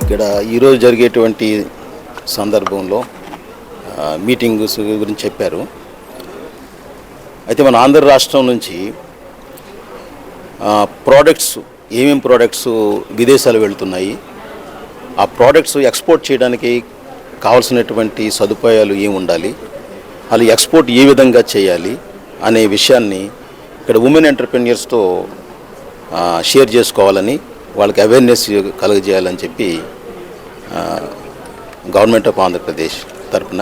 ఇక్కడ ఈరోజు జరిగేటువంటి సందర్భంలో మీటింగ్స్ గురించి చెప్పారు. అయితే మన ఆంధ్ర రాష్ట్రం నుంచి ప్రోడక్ట్స్ ఏమేమి ప్రోడక్ట్స్ విదేశాలు వెళ్తున్నాయి, ఆ ప్రోడక్ట్స్ ఎక్స్పోర్ట్ చేయడానికి కావాల్సినటువంటి సదుపాయాలు ఏమి ఉండాలి, అది ఎక్స్పోర్ట్ ఏ విధంగా చేయాలి అనే విషయాన్ని ఇక్కడ ఉమెన్ ఎంటర్‌ప్రెన్యూర్స్తో షేర్ చేసుకోవాలని, వాళ్ళకి అవేర్నెస్ కలుగజేయాలని చెప్పి గవర్నమెంట్ ఆఫ్ ఆంధ్రప్రదేశ్ తరఫున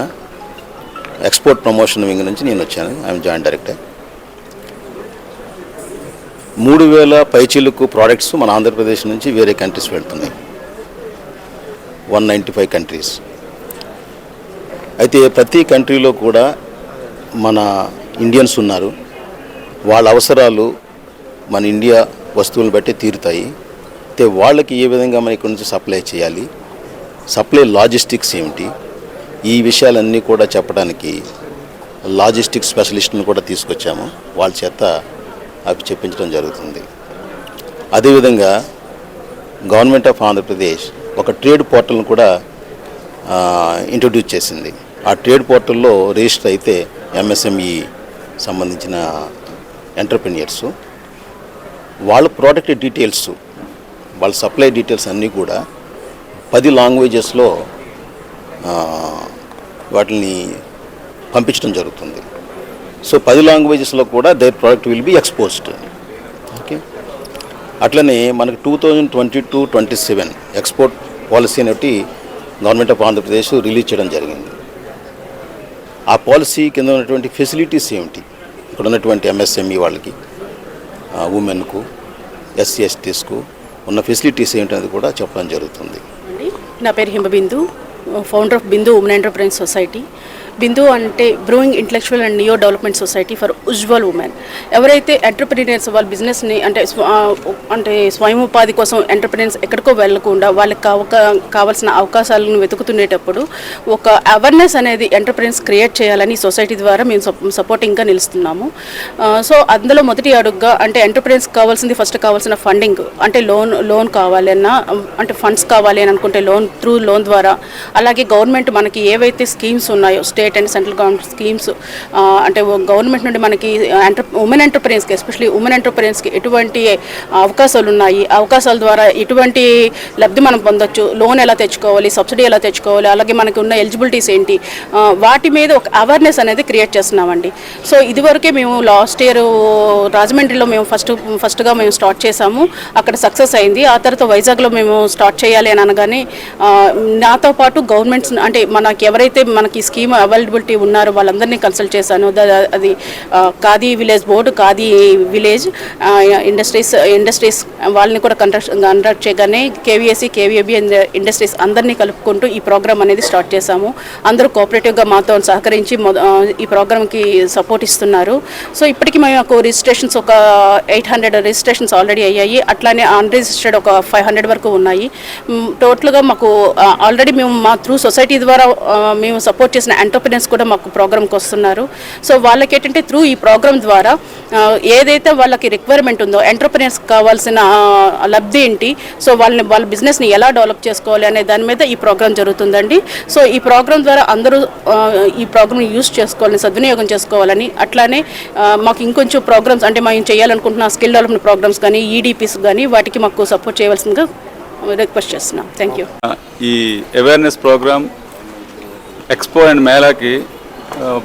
ఎక్స్పోర్ట్ ప్రమోషన్ వింగ్ నుంచి నేను వచ్చాను. I'm joint director. 3000 పైచీలకు ప్రోడక్ట్స్ మన ఆంధ్రప్రదేశ్ నుంచి వేరే కంట్రీస్ వెళ్తున్నాయి, 195 కంట్రీస్. అయితే ప్రతి కంట్రీలో కూడా మన ఇండియన్స్ ఉన్నారు. వాళ్ళ అవసరాలు మన ఇండియా వస్తువులను బట్టి తీరుతాయి. అయితే వాళ్ళకి ఏ విధంగా మన ఇక్కడ నుంచి సప్లై చేయాలి, సప్లై లాజిస్టిక్స్ ఏమిటి, ఈ విషయాలన్నీ కూడా చెప్పడానికి లాజిస్టిక్స్ స్పెషలిస్ట్ని కూడా తీసుకొచ్చాము. వాళ్ళ చేత అవి చెప్పించడం జరుగుతుంది. అదేవిధంగా గవర్నమెంట్ ఆఫ్ ఆంధ్రప్రదేశ్ ఒక ట్రేడ్ పోర్టల్ను కూడా ఇంట్రొడ్యూస్ చేసింది. ఆ ట్రేడ్ పోర్టల్లో రిజిస్టర్ అయితే ఎంఎస్ఎంఈ సంబంధించిన ఎంటర్‌ప్రెన్యూర్స్ వాళ్ళ ప్రోడక్ట్ డీటెయిల్స్, వాళ్ళ సప్లై డీటెయిల్స్ అన్నీ కూడా 10 లాంగ్వేజెస్లో వాటిని పంపించడం జరుగుతుంది. సో 10 లాంగ్వేజెస్లో కూడా their product will be exposed. Okay, అట్లనే మనకు 2022-27 ఎక్స్పోర్ట్ పాలసీ అనేటి గవర్నమెంట్ ఆఫ్ ఆంధ్రప్రదేశ్ రిలీజ్ చేయడం జరిగింది. ఆ పాలసీ కింద ఉన్నటువంటి ఫెసిలిటీస్ ఏమిటి, ఇక్కడ ఉన్నటువంటి ఎంఎస్ఎంఈ వాళ్ళకి, ఉమెన్కు, ఎస్సీ ఎస్టీస్కు ఉన్న ఫెసిలిటీస్ ఏంటనేది కూడా చెప్పడం జరుగుతుంది. నా పేరు Himabindu, founder of Bindu women entrepreneur society. Bindu అంటే brewing intellectual and neo development society for Ujwal women. ఎవరైతే ఎంటర్‌ప్రెన్యూర్స్ వాళ్ళ బిజినెస్ని అంటే స్వయం ఉపాధి కోసం ఎంటర్‌ప్రెన్యూర్స్ ఎక్కడికో వెళ్ళకుండా వాళ్ళకి కావాల్సిన అవకాశాలను వెతుకుతునేటప్పుడు ఒక అవేర్నెస్ అనేది ఎంటర్‌ప్రెన్యూర్స్ క్రియేట్ చేయాలని సొసైటీ ద్వారా మేము సపోర్టింగ్గా నిలుస్తున్నాము. సో అందులో మొదటి అడుగుగా అంటే ఎంటర్‌ప్రెన్యూర్స్ కావాల్సింది ఫస్ట్ కావాల్సిన ఫండింగ్, అంటే లోన్ కావాలన్నా అంటే ఫండ్స్ కావాలి అని అనుకుంటే లోన్ ద్వారా, అలాగే గవర్నమెంట్ మనకి ఏవైతే స్కీమ్స్ ఉన్నాయో state and central government schemes, అంటే గవర్నమెంట్ నుండి మనకి ఉమెన్ ఎంటర్‌ప్రెన్యూర్స్కి ఎస్పెషల్లీ ఉమెన్ ఎంటర్‌ప్రెన్యూర్స్కి ఎటువంటి అవకాశాలు ఉన్నాయి, అవకాశాల ద్వారా ఎటువంటి లబ్ధి మనం పొందొచ్చు, లోన్ ఎలా తెచ్చుకోవాలి, సబ్సిడీ ఎలా తెచ్చుకోవాలి, అలాగే మనకి ఉన్న ఎలిజిబిలిటీస్ ఏంటి, వాటి మీద ఒక అవేర్నెస్ అనేది క్రియేట్ చేస్తున్నామండి. సో ఇదివరకే మేము లాస్ట్ ఇయర్ రాజమండ్రిలో మేము ఫస్ట్గా మేము స్టార్ట్ చేసాము, అక్కడ సక్సెస్ అయింది. ఆ తర్వాత వైజాగ్లో మేము స్టార్ట్ చేయాలి అని అనగానే నాతో పాటు గవర్నమెంట్స్ అంటే ఎవరైతే మనకి స్కీమ్ అవైలబిలిటీ ఉన్నారో వాళ్ళందరినీ కన్సల్ట్ చేశాను. అది khadi village board, khadi village industries వాళ్ళని కూడా కండక్ట్ చేయగానే కేవీఎస్సీ, కేవీఏబీ అండ్ ఇండస్ట్రీస్ అందరినీ కలుపుకుంటూ ఈ ప్రోగ్రామ్ అనేది స్టార్ట్ చేశాము. అందరూ కోఆపరేటివ్గా మాతో సహకరించి ఈ ప్రోగ్రామ్కి సపోర్ట్ ఇస్తున్నారు. సో ఇప్పటికీ మాకు రిజిస్ట్రేషన్స్ ఒక 800 రిజిస్ట్రేషన్స్ ఆల్రెడీ అయ్యాయి. అట్లానే అన్రిజిస్టర్డ్ ఒక 500 వరకు ఉన్నాయి. టోటల్గా మాకు ఆల్రెడీ మేము మా త్రూ సొసైటీ ద్వారా మేము సపోర్ట్ చేసిన ఎంటర్‌ప్రెన్యూర్స్ కూడా మాకు ప్రోగ్రామ్కి వస్తున్నారు. సో వాళ్ళకి ఏంటంటే త్రూ ఈ ప్రోగ్రామ్ ద్వారా ఏదైతే వాళ్ళకి రిక్వైర్మెంట్ ఉందో ఎంటర్‌ప్రెన్యూర్స్ కావాల్సిన లబ్ధి ఏంటి, సో వాళ్ళ బిజినెస్ని ఎలా డెవలప్ చేసుకోవాలి అనే దాని మీద ఈ ప్రోగ్రామ్ జరుగుతుందండి. సో ఈ ప్రోగ్రామ్ ద్వారా అందరూ ఈ ప్రోగ్రామ్ని యూజ్ చేసుకోవాలని, సద్వినియోగం చేసుకోవాలని, అట్లానే మాకు ఇంకొంచెం ప్రోగ్రామ్స్ అంటే మేము చేయాలనుకుంటున్న స్కిల్ డెవలప్మెంట్ ప్రోగ్రామ్స్ కానీ ఈడీపీస్ కానీ వాటికి మాకు సపోర్ట్ చేయవలసిందిగా రిక్వెస్ట్ చేస్తున్నాం. Thank you. ఈ అవేర్నెస్ ప్రోగ్రామ్ ఎక్స్పో అండ్ మేళాకి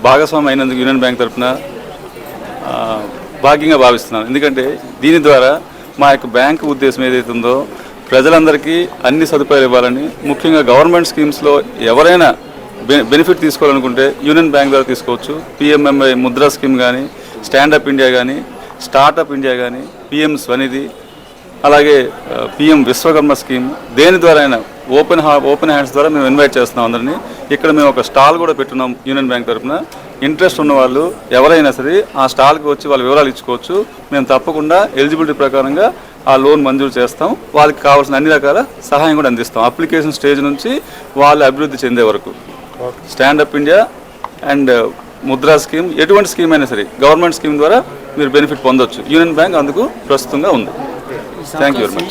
భాగస్వామి అయినందుకు యూనియన్ బ్యాంక్ తరఫున భాగ్యంగా భావిస్తున్నాను. ఎందుకంటే దీని ద్వారా మా యొక్క బ్యాంకు ఉద్దేశం ఏదైతే ఉందో ప్రజలందరికీ అన్ని సదుపాయాలు ఇవ్వాలని, ముఖ్యంగా గవర్నమెంట్ స్కీమ్స్లో ఎవరైనా బెనిఫిట్ తీసుకోవాలనుకుంటే యూనియన్ బ్యాంక్ ద్వారా తీసుకోవచ్చు. పిఎంఎంఐ ముద్రా స్కీమ్ కానీ, స్టాండప్ ఇండియా కానీ, స్టార్టప్ ఇండియా కానీ, పిఎం స్వనిధి, అలాగే పిఎం విశ్వకర్మ స్కీమ్, దేని ద్వారా అయినా ఓపెన్ హ్యాండ్స్ ద్వారా మేము ఇన్వైట్ చేస్తున్నాం అందరినీ. ఇక్కడ మేము ఒక స్టాల్ కూడా పెట్టున్నాం యూనియన్ బ్యాంక్ తరఫున. ఇంట్రెస్ట్ ఉన్న వాళ్ళు ఎవరైనా సరే ఆ స్టాల్కి వచ్చి వాళ్ళ వివరాలు ఇచ్చుకోవచ్చు. మేము తప్పకుండా ఎలిజిబిలిటీ ప్రకారంగా ఆ లోన్ మంజూరు చేస్తాం. వాళ్ళకి కావాల్సిన అన్ని రకాల సహాయం కూడా అందిస్తాం, అప్లికేషన్ స్టేజ్ నుంచి వాళ్ళు అభివృద్ధి చెందే వరకు. Stand up India and Mudra scheme, ఎటువంటి స్కీమ్ అయినా సరే గవర్నమెంట్ స్కీమ్ ద్వారా మీరు బెనిఫిట్ పొందొచ్చు. యూనియన్ బ్యాంక్ అందుకు ప్రస్తుతంగా ఉంది. Thank you very much.